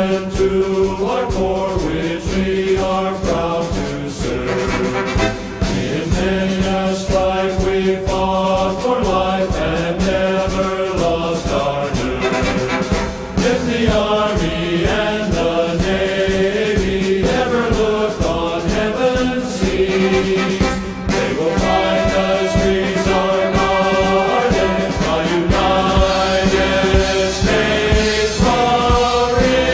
and to our core, which we are proud to serve. In many a strife we fought for life and never lost our nerve. If the Army and the Navy ever look on heaven's seas, they will find the streets are guarded by United States Marines.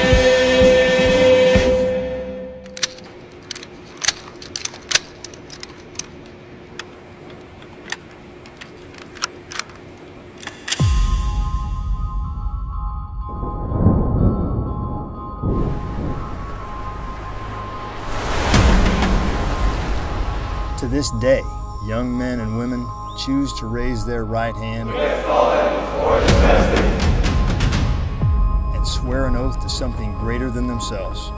To this day, young men and women choose to raise their right hand and swear an oath to something greater than themselves.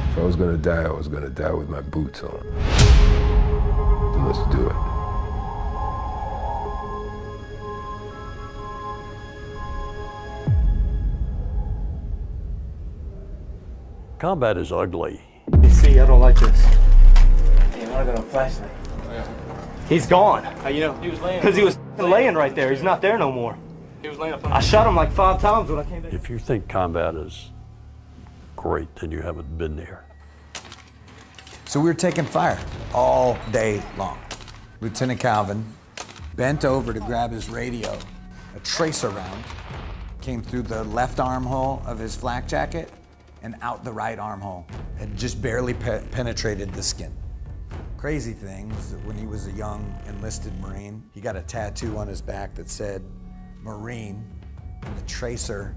If I was gonna die, I was gonna die with my boots on. So let's do it. Combat is ugly. You see, I don't like this. Damn, I got a flashlight. He's gone. How you know? He was laying. Because he was laying right there. He's not there no more. He was laying up on. I shot him like 5 times when I came back. If you think combat is great, then you haven't been there. So we were taking fire all day long. Lieutenant Calvin bent over to grab his radio. A tracer round came through the left armhole of his flak jacket and out the right armhole. It just barely penetrated the skin. Crazy thing was that when he was a young enlisted Marine, he got a tattoo on his back that said Marine, and the tracer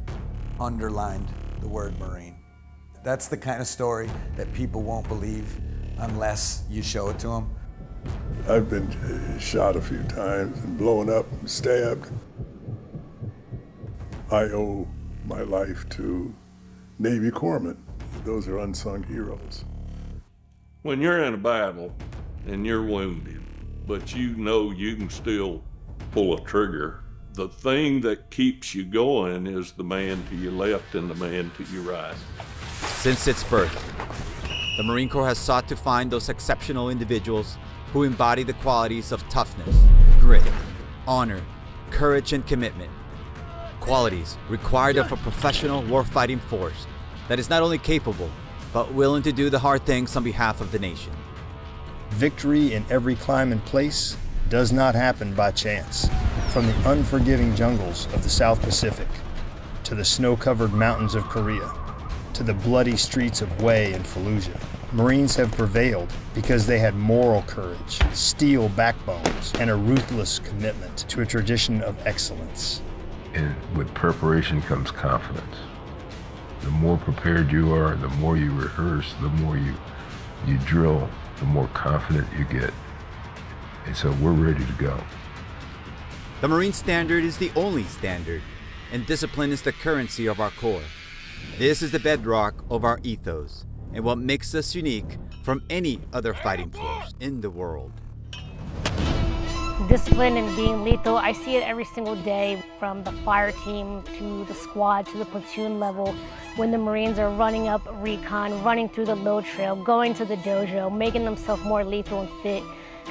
underlined the word Marine. That's the kind of story that people won't believe unless you show it to them. I've been shot a few times and blown up and stabbed. I owe my life to Navy corpsmen. Those are unsung heroes. When you're in a battle and you're wounded, but you know you can still pull a trigger, the thing that keeps you going is the man to your left and the man to your right. Since its birth, the Marine Corps has sought to find those exceptional individuals who embody the qualities of toughness, grit, honor, courage, and commitment. Qualities required of a professional warfighting force that is not only capable, but willing to do the hard things on behalf of the nation. Victory in every climb and place does not happen by chance. From the unforgiving jungles of the South Pacific, to the snow-covered mountains of Korea, to the bloody streets of Hue and Fallujah, Marines have prevailed because they had moral courage, steel backbones, and a ruthless commitment to a tradition of excellence. And with preparation comes confidence. The more prepared you are, the more you rehearse, the more you drill, the more confident you get. And so we're ready to go. The Marine Standard is the only standard, and discipline is the currency of our Corps. This is the bedrock of our ethos, and what makes us unique from any other fighting force in the world. Discipline and being lethal, I see it every single day, from the fire team to the squad to the platoon level, when the Marines are running up recon, running through the load trail, going to the dojo, making themselves more lethal and fit.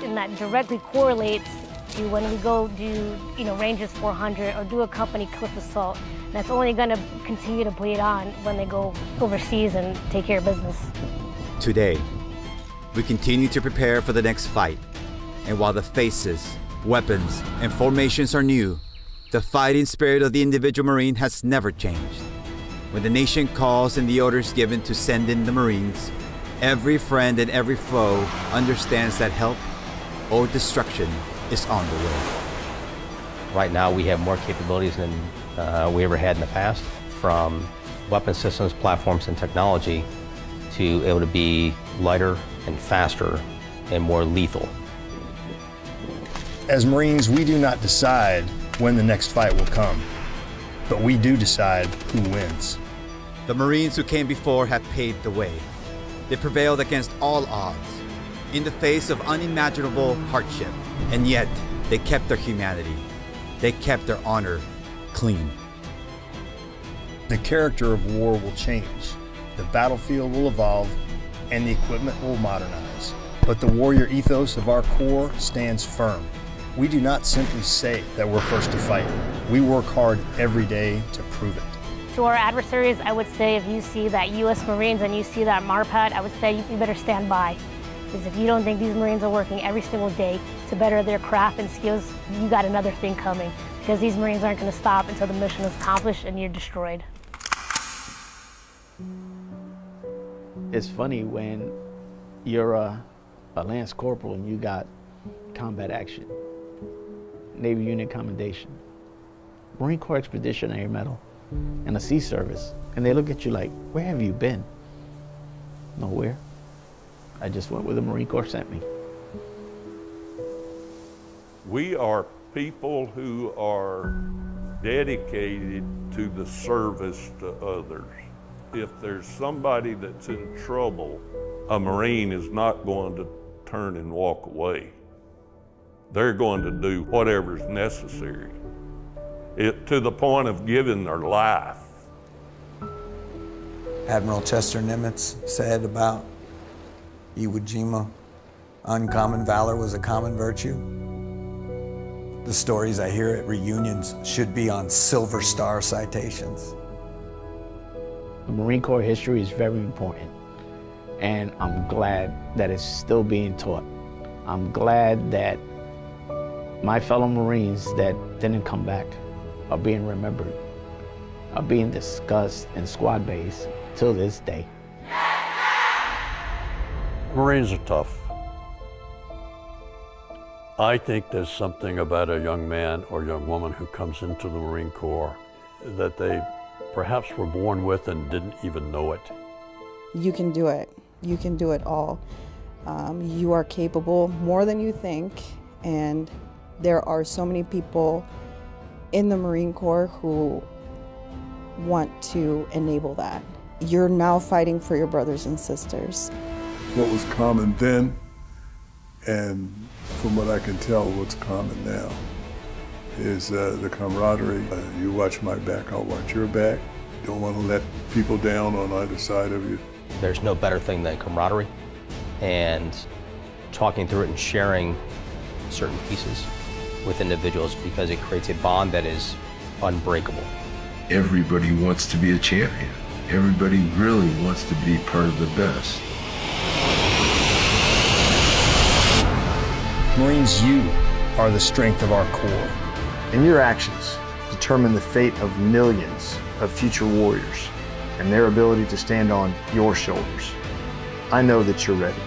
And that directly correlates to when we go do, ranges 400 or do a company cliff assault. And that's only going to continue to bleed on when they go overseas and take care of business. Today, we continue to prepare for the next fight. And while the faces, weapons, and formations are new, the fighting spirit of the individual Marine has never changed. When the nation calls and the order is given to send in the Marines, every friend and every foe understands that help or destruction is on the way. Right now we have more capabilities than we ever had in the past, from weapon systems, platforms, and technology to able to be lighter and faster and more lethal. As Marines, we do not decide when the next fight will come, but we do decide who wins. The Marines who came before have paved the way. They prevailed against all odds, in the face of unimaginable hardship, and yet they kept their humanity. They kept their honor clean. The character of war will change, the battlefield will evolve, and the equipment will modernize. But the warrior ethos of our Corps stands firm. We do not simply say that we're first to fight. We work hard every day to prove it. To our adversaries, I would say if you see that U.S. Marines and you see that MARPAD, I would say you better stand by. Because if you don't think these Marines are working every single day to better their craft and skills, you got another thing coming. Because these Marines aren't going to stop until the mission is accomplished and you're destroyed. It's funny when you're a Lance Corporal and you got combat action, Navy Unit Commendation, Marine Corps Expeditionary Medal, and a Sea Service, and they look at you like, where have you been? Nowhere. I just went where the Marine Corps sent me. We are people who are dedicated to the service to others. If there's somebody that's in trouble, a Marine is not going to turn and walk away. They're going to do whatever's necessary, to the point of giving their life. Admiral Chester Nimitz said about Iwo Jima, uncommon valor was a common virtue. The stories I hear at reunions should be on Silver Star citations. The Marine Corps history is very important, and I'm glad that it's still being taught. I'm glad that my fellow Marines that didn't come back are being remembered, are being discussed in squad base till this day. Marines are tough. I think there's something about a young man or young woman who comes into the Marine Corps that they perhaps were born with and didn't even know it. You can do it. You can do it all. You are capable more than you think, and there are so many people in the Marine Corps who want to enable that. You're now fighting for your brothers and sisters. What was common then, and from what I can tell, what's common now, is the camaraderie. You watch my back, I'll watch your back. Don't want to let people down on either side of you. There's no better thing than camaraderie and talking through it and sharing certain pieces with individuals, because it creates a bond that is unbreakable. Everybody wants to be a champion. Everybody really wants to be part of the best. Marines, you are the strength of our Corps, and your actions determine the fate of millions of future warriors and their ability to stand on your shoulders. I know that you're ready.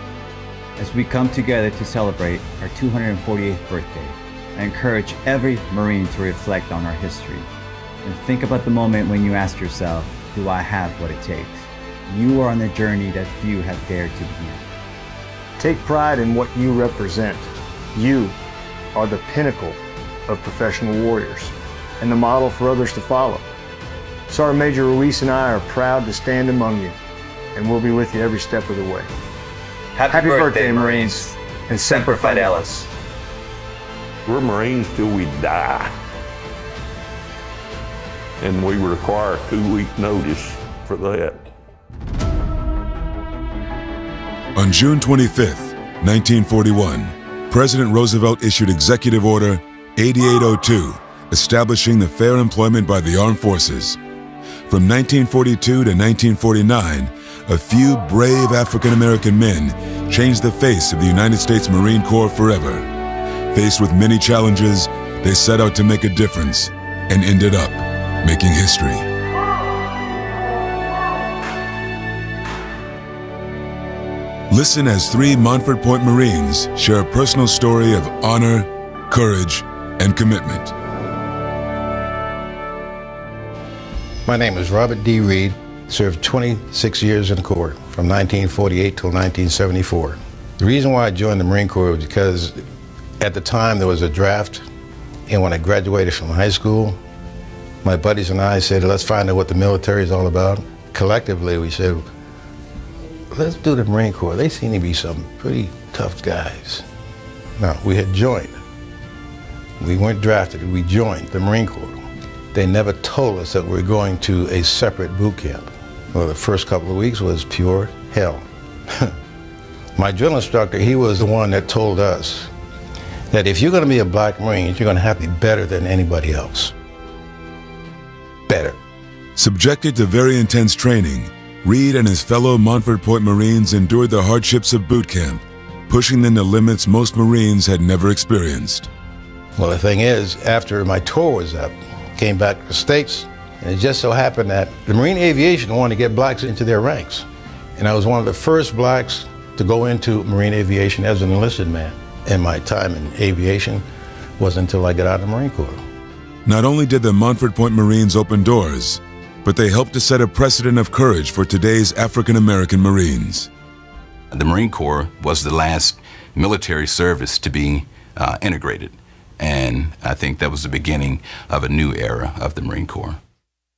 As we come together to celebrate our 248th birthday, I encourage every Marine to reflect on our history and think about the moment when you ask yourself, do I have what it takes? You are on the journey that few have dared to begin. Take pride in what you represent. You are the pinnacle of professional warriors and the model for others to follow. Sergeant Major Ruiz and I are proud to stand among you, and we'll be with you every step of the way. Happy birthday, Marines, and Semper Fidelis. We're Marines till we die. And we require a 2-week notice for that. On June 25th, 1941, President Roosevelt issued Executive Order 8802, establishing the fair employment by the armed forces. From 1942 to 1949, a few brave African-American men changed the face of the United States Marine Corps forever. Faced with many challenges, they set out to make a difference and ended up making history. Listen as 3 Montford Point Marines share a personal story of honor, courage, and commitment. My name is Robert D. Reed. Served 26 years in the Corps from 1948 till 1974. The reason why I joined the Marine Corps was because at the time there was a draft, and when I graduated from high school, my buddies and I said, let's find out what the military is all about. Collectively, we said, let's do the Marine Corps. They seem to be some pretty tough guys. Now, we had joined. We weren't drafted, we joined the Marine Corps. They never told us that we were going to a separate boot camp. Well, the first couple of weeks was pure hell. My drill instructor, he was the one that told us that if you're going to be a black Marine, you're going to have to be better than anybody else. Better. Subjected to very intense training, Reed and his fellow Montford Point Marines endured the hardships of boot camp, pushing them to limits most Marines had never experienced. Well, the thing is, after my tour was up, came back to the States, and it just so happened that the Marine Aviation wanted to get blacks into their ranks. And I was one of the first blacks to go into Marine Aviation as an enlisted man. And my time in aviation wasn't until I got out of the Marine Corps. Not only did the Montford Point Marines open doors, but they helped to set a precedent of courage for today's African American Marines. The Marine Corps was the last military service to be integrated. And I think that was the beginning of a new era of the Marine Corps.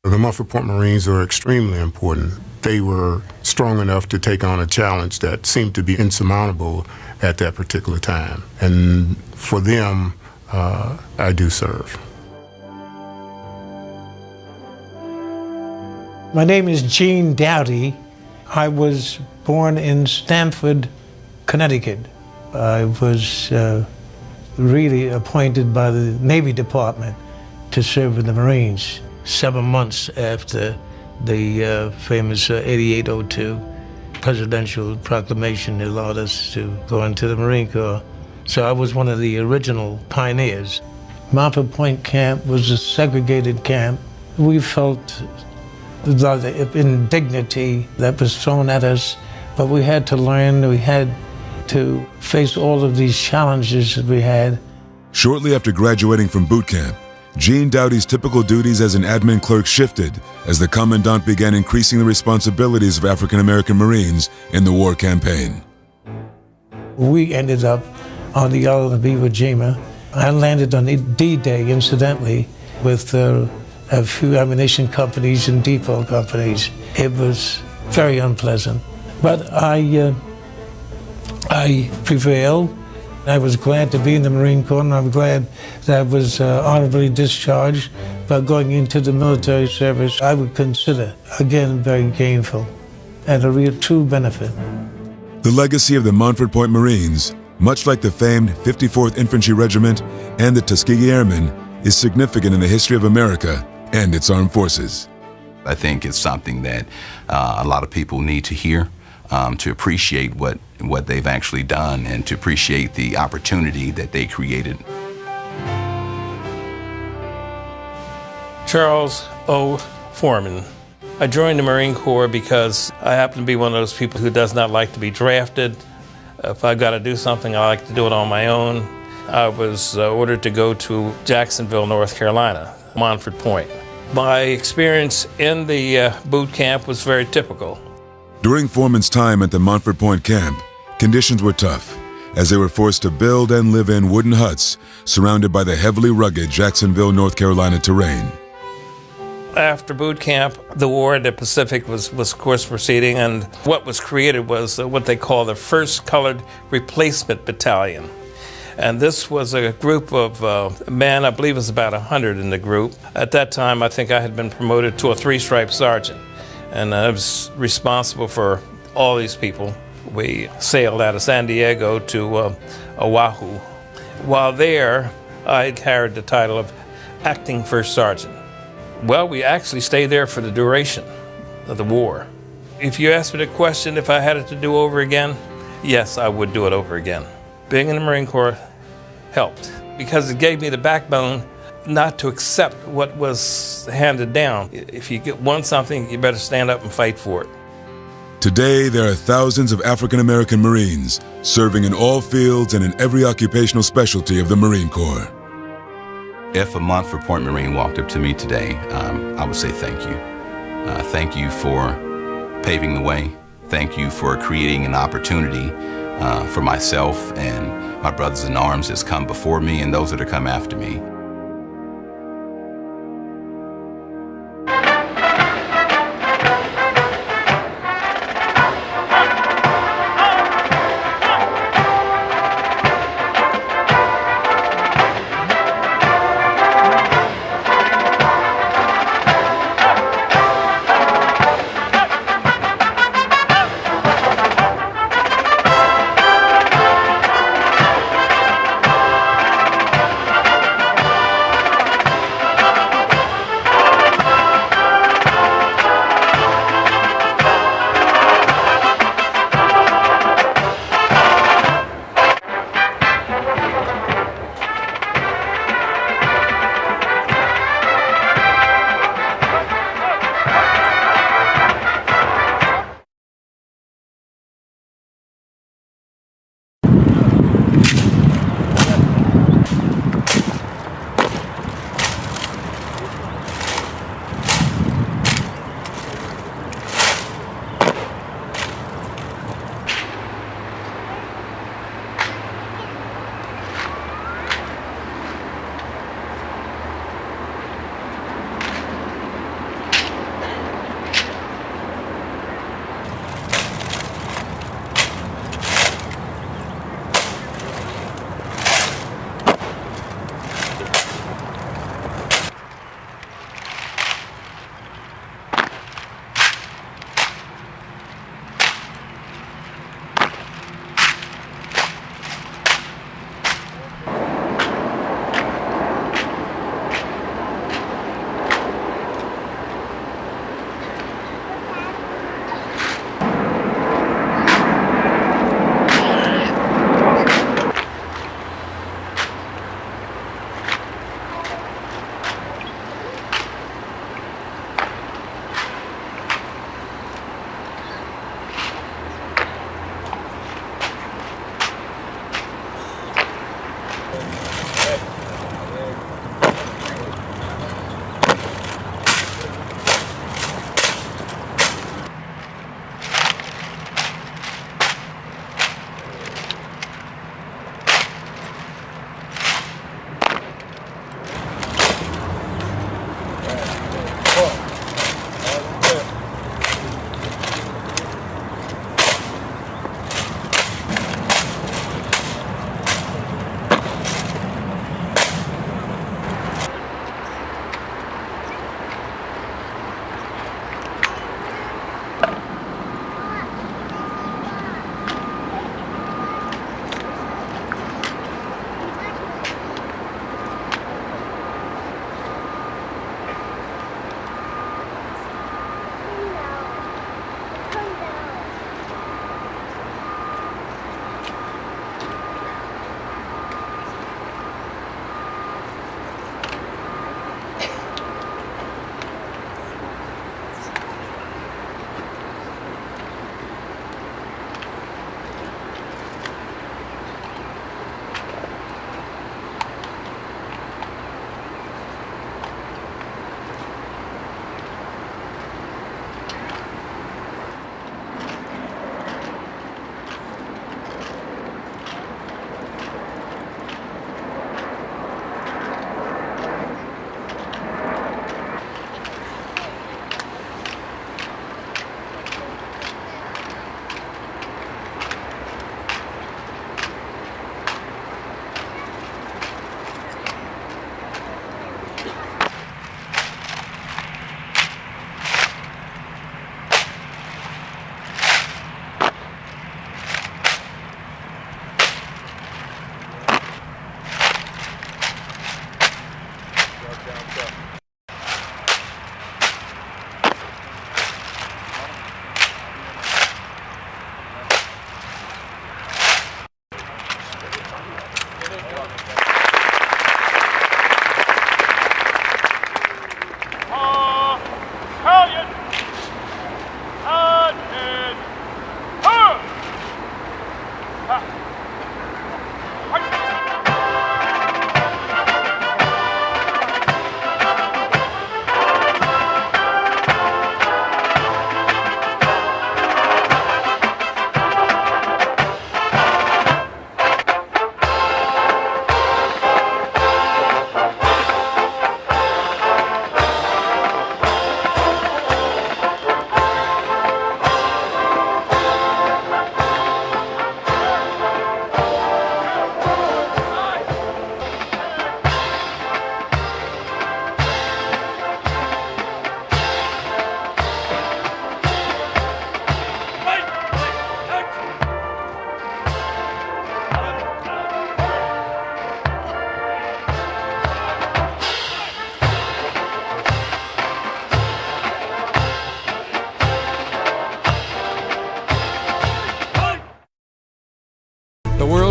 The Montford Point Marines are extremely important. They were strong enough to take on a challenge that seemed to be insurmountable at that particular time. And for them, I do serve. My name is Gene Dowdy. I was born in Stamford, Connecticut. I was really appointed by the Navy Department to serve in the Marines. 7 months after the famous 8802 presidential proclamation allowed us to go into the Marine Corps. So I was one of the original pioneers. Montford Point Camp was a segregated camp. We felt the indignity that was thrown at us, but we had to learn, we had to face all of these challenges that we had. Shortly after graduating from boot camp, Gene Dowdy's typical duties as an admin clerk shifted as the commandant began increasing the responsibilities of African American Marines in the war campaign. We ended up on the island of Iwo Jima. I landed on D-Day, incidentally, with a few ammunition companies and depot companies. It was very unpleasant, but I prevailed. I was glad to be in the Marine Corps, and I'm glad that I was honorably discharged. But going into the military service, I would consider, again, very gainful and a real true benefit. The legacy of the Montford Point Marines, much like the famed 54th Infantry Regiment and the Tuskegee Airmen, is significant in the history of America and its armed forces. I think it's something that a lot of people need to hear, to appreciate what they've actually done and to appreciate the opportunity that they created. Charles O. Foreman. I joined the Marine Corps because I happen to be one of those people who does not like to be drafted. If I've got to do something, I like to do it on my own. I was ordered to go to Jacksonville, North Carolina, Montford Point. My experience in the boot camp was very typical. During Foreman's time at the Montford Point camp, conditions were tough, as they were forced to build and live in wooden huts surrounded by the heavily rugged Jacksonville, North Carolina terrain. After boot camp, the war in the Pacific was of course proceeding, and what was created was what they call the First Colored Replacement Battalion. And this was a group of men, I believe it was about 100 in the group. At that time, I think I had been promoted to a 3-stripe sergeant, and I was responsible for all these people. We sailed out of San Diego to Oahu. While there, I carried the title of Acting First Sergeant. Well, we actually stayed there for the duration of the war. If you asked me the question if I had it to do over again, yes, I would do it over again. Being in the Marine Corps helped because it gave me the backbone not to accept what was handed down. If you want something, you better stand up and fight for it. Today, there are thousands of African American Marines serving in all fields and in every occupational specialty of the Marine Corps. If a Montford Point Marine walked up to me today, I would say thank you. Thank you for paving the way. Thank you for creating an opportunity for myself and my brothers in arms that's come before me and those that are come after me.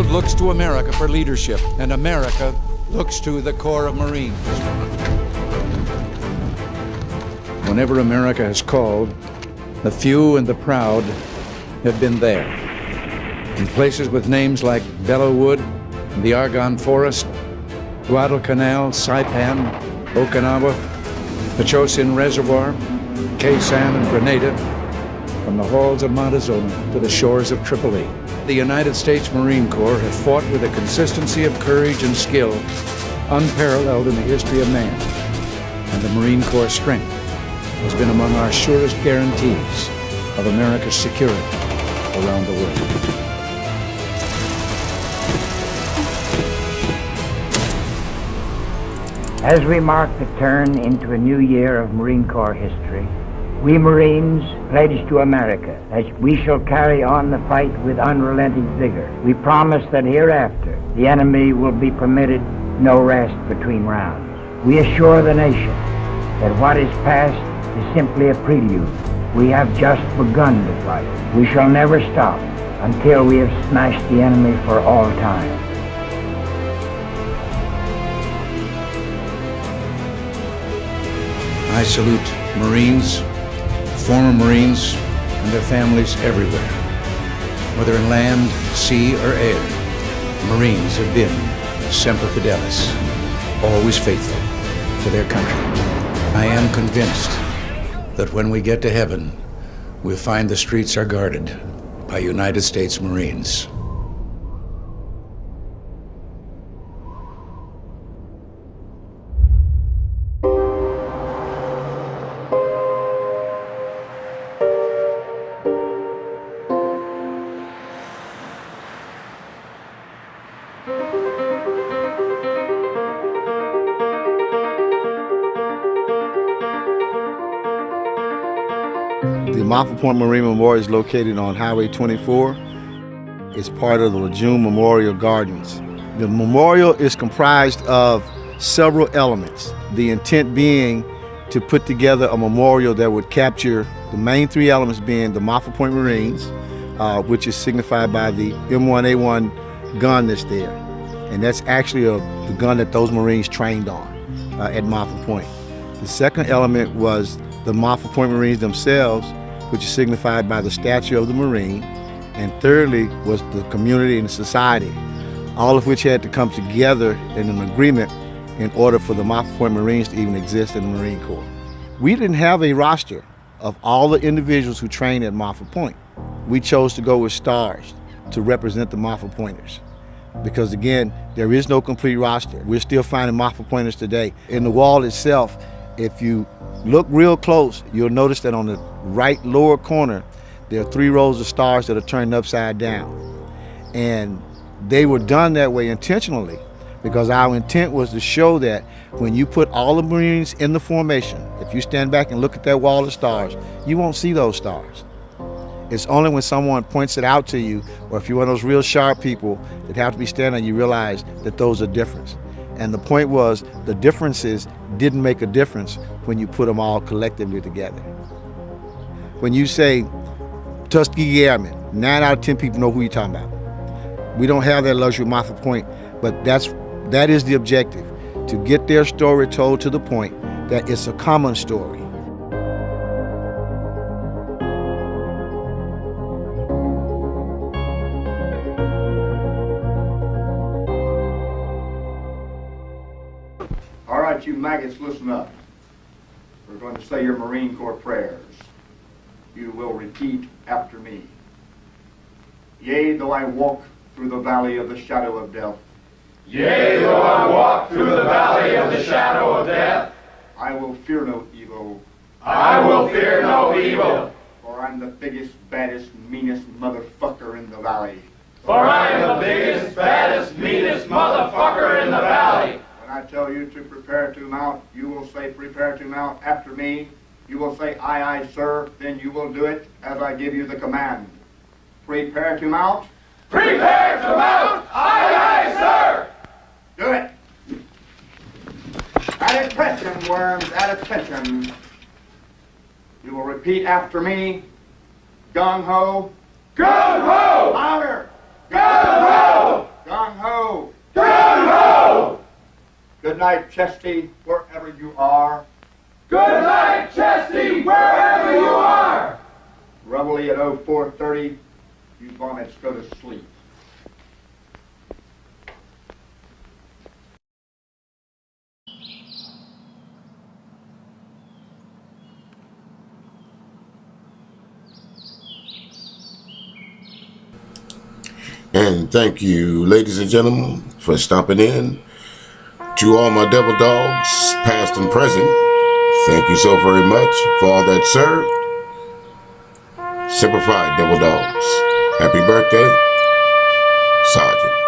world looks to America for leadership, and America looks to the Corps of Marines. Whenever America has called, the few and the proud have been there. In places with names like Belleau Wood, the Argonne Forest, Guadalcanal, Saipan, Okinawa, Pachosin Reservoir, Khe-Sanh and Grenada, from the halls of Montezuma to the shores of Tripoli. The United States Marine Corps have fought with a consistency of courage and skill unparalleled in the history of man, and the Marine Corps' strength has been among our surest guarantees of America's security around the world. As we mark the turn into a new year of Marine Corps history, we Marines pledge to America that we shall carry on the fight with unrelenting vigor. We promise that hereafter the enemy will be permitted no rest between rounds. We assure the nation that what is past is simply a prelude. We have just begun to fight. We shall never stop until we have smashed the enemy for all time. I salute Marines, former Marines, and their families everywhere. Whether in land, sea, or air, Marines have been Semper Fidelis, always faithful to their country. I am convinced that when we get to heaven, we'll find the streets are guarded by United States Marines. The Moffett Point Marine Memorial is located on Highway 24. It's part of the Lejeune Memorial Gardens. The memorial is comprised of several elements, the intent being to put together a memorial that would capture the main three elements being the Moffett Point Marines, which is signified by the M1A1 gun that's there. And that's actually the gun that those Marines trained on at Moffett Point. The second element was the Moffett Point Marines themselves, which is signified by the statue of the Marine. And thirdly was the community and society, all of which had to come together in an agreement in order for the Moffett Point Marines to even exist in the Marine Corps. We didn't have a roster of all the individuals who trained at Moffett Point. We chose to go with stars to represent the Moffett Pointers. Because again, there is no complete roster. We're still finding Moffett Pointers today. In the wall itself, if you look real close, you'll notice that on the right lower corner, there are 3 rows of stars that are turned upside down. And they were done that way intentionally because our intent was to show that when you put all the Marines in the formation, if you stand back and look at that wall of stars, you won't see those stars. It's only when someone points it out to you, or if you're one of those real sharp people that have to be standing, you realize that those are different. And the point was, the differences didn't make a difference when you put them all collectively together. When you say Tuskegee Airmen, 9 out of 10 people know who you're talking about. We don't have that luxury at Moffett Point, but that is the objective, to get their story told to the point that it's a common story. All right, you maggots, listen up. We're going to say your Marine Corps prayers. You will repeat after me. Yea, though I walk through the valley of the shadow of death. Yea, though I walk through the valley of the shadow of death. I will fear no evil. I will fear no evil. For I'm the biggest, baddest, meanest motherfucker in the valley. For I am the biggest, baddest, meanest motherfucker in the valley. When I tell you to prepare to mount, you will say prepare to mount after me. You will say aye, aye, sir. Then you will do it as I give you the command. Prepare to mount. Prepare to mount. Aye, aye, sir. Do it. At attention, worms, at attention. You will repeat after me. Gung ho. Gung ho. Louder. Gung ho. Good night, Chesty, wherever you are. Good night, Chesty, wherever you are. Reveille at 04:30. You varmints go to sleep. And thank you, ladies and gentlemen, for stopping in. To all my devil dogs, past and present, thank you so very much for all that served. Semper Fi, devil dogs. Happy birthday, Sergeant.